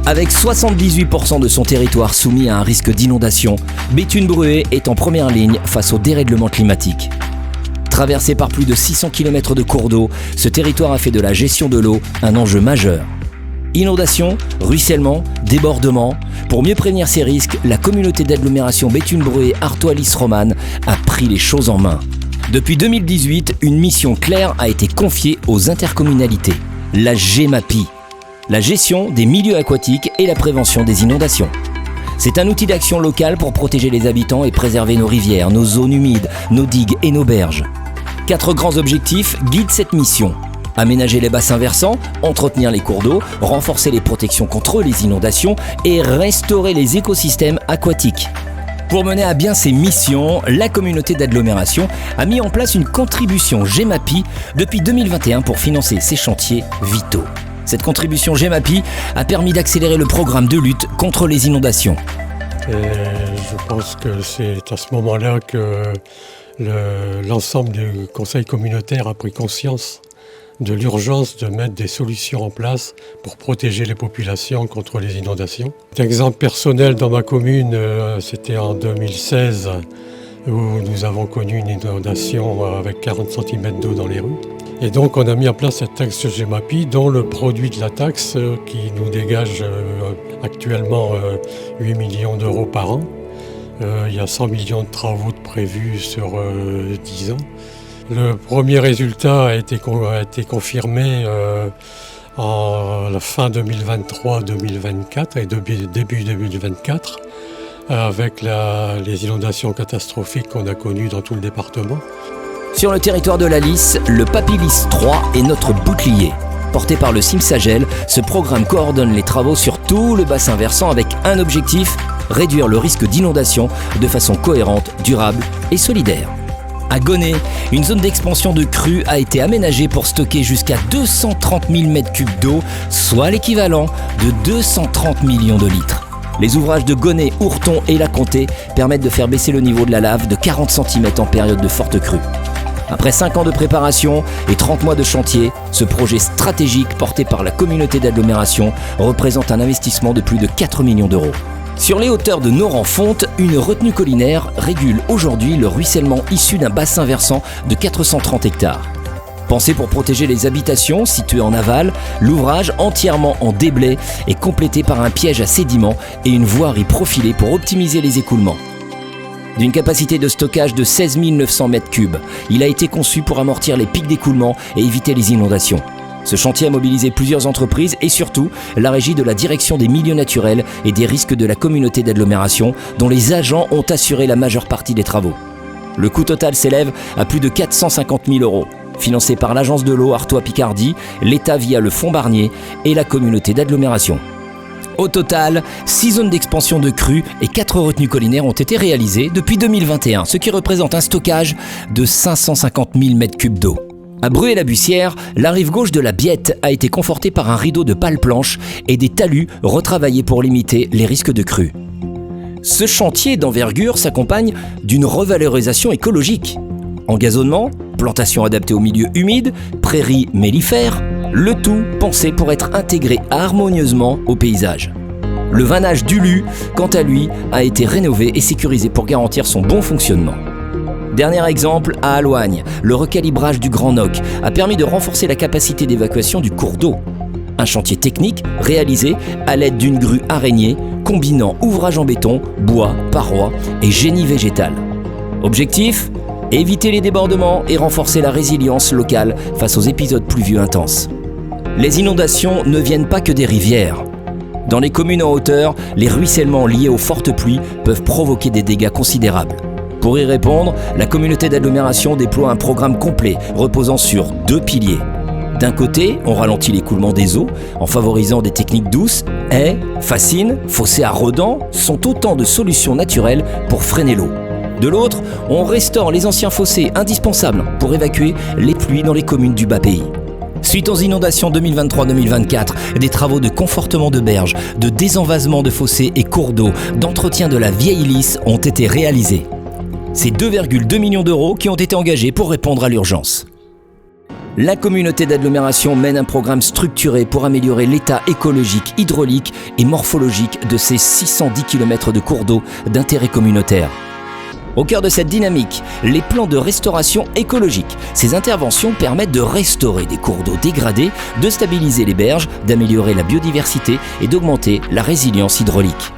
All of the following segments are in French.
Avec 78% de son territoire soumis à un risque d'inondation, Béthune-Bruay est en première ligne face au dérèglement climatique. Traversé par plus de 600 km de cours d'eau, ce territoire a fait de la gestion de l'eau un enjeu majeur. Inondations, ruissellement, débordements. Pour mieux prévenir ces risques, la communauté d'agglomération Béthune-Bruay-Artois-Lys-Romanne a pris les choses en main. Depuis 2018, une mission claire a été confiée aux intercommunalités, la GEMAPI, la gestion des milieux aquatiques et la prévention des inondations. C'est un outil d'action locale pour protéger les habitants et préserver nos rivières, nos zones humides, nos digues et nos berges. 4 grands objectifs guident cette mission. Aménager les bassins versants, entretenir les cours d'eau, renforcer les protections contre les inondations et restaurer les écosystèmes aquatiques. Pour mener à bien ces missions, la communauté d'agglomération a mis en place une contribution GEMAPI depuis 2021 pour financer ces chantiers vitaux. Cette contribution GEMAPI a permis d'accélérer le programme de lutte contre les inondations. Je pense que c'est à ce moment-là que l'ensemble du conseil communautaire a pris conscience de l'urgence de mettre des solutions en place pour protéger les populations contre les inondations. Un exemple personnel dans ma commune, c'était en 2016 où nous avons connu une inondation avec 40 cm d'eau dans les rues. Et donc on a mis en place cette taxe GEMAPI dont le produit de la taxe qui nous dégage actuellement 8 millions d'euros par an. Il y a 100 millions de travaux prévus sur 10 ans. Le premier résultat a été confirmé en la fin 2023-2024 et début 2024 avec les inondations catastrophiques qu'on a connues dans tout le département. Sur le territoire de la Lys, le PAPI-Lys 3 est notre bouclier. Porté par le CIMSAGEL, ce programme coordonne les travaux sur tout le bassin versant avec un objectif, réduire le risque d'inondation de façon cohérente, durable et solidaire. À Gonnet, une zone d'expansion de crues a été aménagée pour stocker jusqu'à 230 000 m3 d'eau, soit l'équivalent de 230 millions de litres. Les ouvrages de Gonnet, Ourton et La Comté permettent de faire baisser le niveau de la lave de 40 cm en période de forte crue. Après 5 ans de préparation et 30 mois de chantier, ce projet stratégique porté par la communauté d'agglomération représente un investissement de plus de 4 millions d'euros. Sur les hauteurs de Noran-Fonte, une retenue collinaire régule aujourd'hui le ruissellement issu d'un bassin versant de 430 hectares. Pensé pour protéger les habitations situées en aval, l'ouvrage entièrement en déblai est complété par un piège à sédiments et une voirie profilée pour optimiser les écoulements. D'une capacité de stockage de 16 900 m3, il a été conçu pour amortir les pics d'écoulement et éviter les inondations. Ce chantier a mobilisé plusieurs entreprises et surtout la régie de la direction des milieux naturels et des risques de la communauté d'agglomération dont les agents ont assuré la majeure partie des travaux. Le coût total s'élève à plus de 450 000 €, financé par l'agence de l'eau Artois-Picardie, l'État via le fonds Barnier et la communauté d'agglomération. Au total, 6 zones d'expansion de crues et 4 retenues collinaires ont été réalisées depuis 2021, ce qui représente un stockage de 550 000 m3 d'eau. À Bruay-la-Bussière, la rive gauche de la Biette a été confortée par un rideau de pales planches et des talus retravaillés pour limiter les risques de crues. Ce chantier d'envergure s'accompagne d'une revalorisation écologique. Engazonnement, plantation adaptée aux milieux humides, prairies mellifères, le tout pensé pour être intégré harmonieusement au paysage. Le vannage du Lu, quant à lui, a été rénové et sécurisé pour garantir son bon fonctionnement. Dernier exemple, à Aloigne, le recalibrage du Grand Noc a permis de renforcer la capacité d'évacuation du cours d'eau. Un chantier technique réalisé à l'aide d'une grue araignée combinant ouvrage en béton, bois, parois et génie végétal. Objectif ? Éviter les débordements et renforcer la résilience locale face aux épisodes pluvieux intenses. Les inondations ne viennent pas que des rivières. Dans les communes en hauteur, les ruissellements liés aux fortes pluies peuvent provoquer des dégâts considérables. Pour y répondre, la communauté d'agglomération déploie un programme complet reposant sur 2 piliers. D'un côté, on ralentit l'écoulement des eaux en favorisant des techniques douces. Haies, fascines, fossés à redans sont autant de solutions naturelles pour freiner l'eau. De l'autre, on restaure les anciens fossés indispensables pour évacuer les pluies dans les communes du bas pays. Suite aux inondations 2023-2024, des travaux de confortement de berges, de désenvasement de fossés et cours d'eau, d'entretien de la vieille Lys ont été réalisés. C'est 2,2 millions d'euros qui ont été engagés pour répondre à l'urgence. La communauté d'agglomération mène un programme structuré pour améliorer l'état écologique, hydraulique et morphologique de ces 610 km de cours d'eau d'intérêt communautaire. Au cœur de cette dynamique, les plans de restauration écologique. Ces interventions permettent de restaurer des cours d'eau dégradés, de stabiliser les berges, d'améliorer la biodiversité et d'augmenter la résilience hydraulique.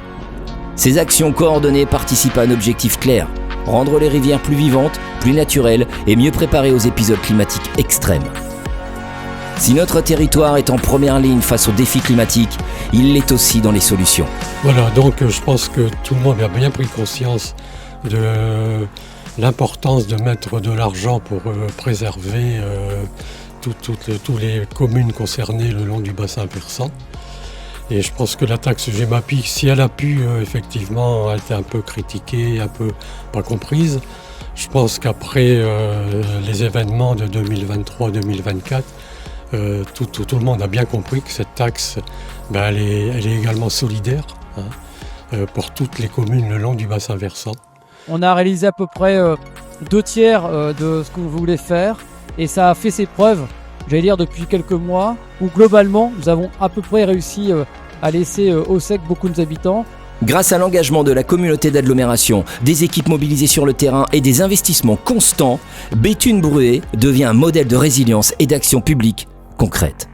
Ces actions coordonnées participent à un objectif clair: rendre les rivières plus vivantes, plus naturelles et mieux préparées aux épisodes climatiques extrêmes. Si notre territoire est en première ligne face aux défis climatiques, il l'est aussi dans les solutions. Voilà, donc je pense que tout le monde a bien pris conscience de l'importance de mettre de l'argent pour préserver toutes les communes concernées le long du bassin versant. Et je pense que la taxe Gemapi, si elle a pu effectivement être un peu critiquée, un peu pas comprise, je pense qu'après les événements de 2023-2024, tout le monde a bien compris que cette taxe, elle est également solidaire pour toutes les communes le long du bassin versant. On a réalisé à peu près 2/3 de ce qu'on voulait faire et ça a fait ses preuves, j'allais dire depuis quelques mois, où globalement nous avons à peu près réussi à laisser au sec beaucoup de nos habitants. Grâce à l'engagement de la communauté d'agglomération, des équipes mobilisées sur le terrain et des investissements constants, Béthune-Bruay devient un modèle de résilience et d'action publique concrète.